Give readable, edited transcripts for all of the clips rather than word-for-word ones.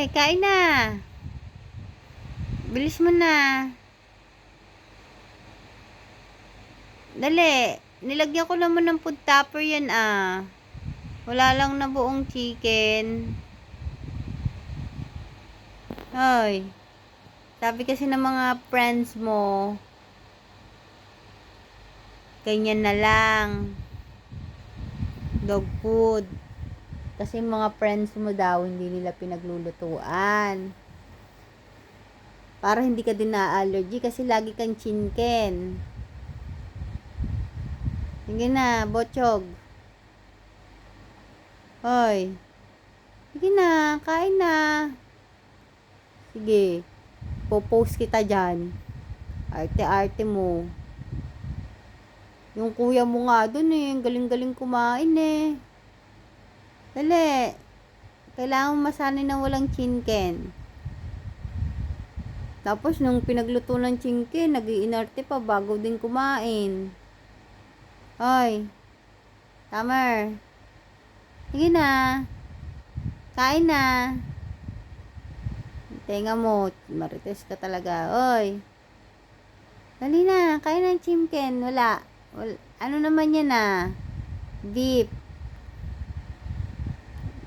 kain na. Bilis mo na. Dali. Nilagyan ko naman ng food topper yan ah. Wala lang na buong chicken. Hoy. Sabi kasi ng mga friends mo, ganyan na lang. Dog food. Kasi mga friends mo daw, hindi nila pinaglulutuan. Para hindi ka din na-allergy kasi lagi kang chinken. Sige na, Bochog. Hoy. Sige na, kain na. Sige. Popost kita dyan. Arte-arte mo. Yung kuya mo nga dun eh. Galing-galing kumain eh. Dali. Kailangan masanay na walang chinken. Tapos nung pinagluto ng chinken, nag-iinarte pa bago din kumain. Hoy. Tamer. Sige na. Kain na. Tenga mo. Marites ka talaga. Oy. Dali na. Kain ng chinken. Wala. Ano naman yan ah. Beef.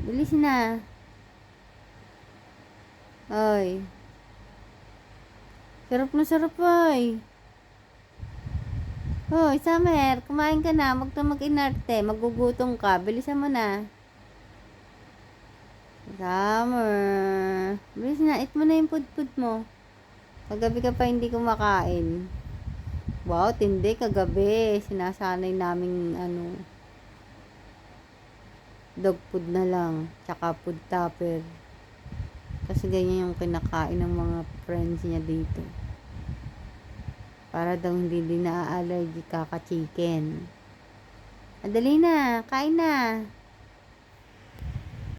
Bilis na. Oy. Sarap na sarap ay. Hoy, Summer, kumain ka na. Huwag na mag-inarte. Magugutom ka. Bilisan mo na. Summer. Bilis na. Eat mo na yung food mo. Kagabi ka pa hindi kumakain. Wow, tindi. Kagabi. Sinasanay naming dog food na lang. Tsaka food topper. Kasi ganyan yung kinakain ng mga friends niya dito. Para daw hindi din na-allergy kaka-chicken. Adali na, kain na.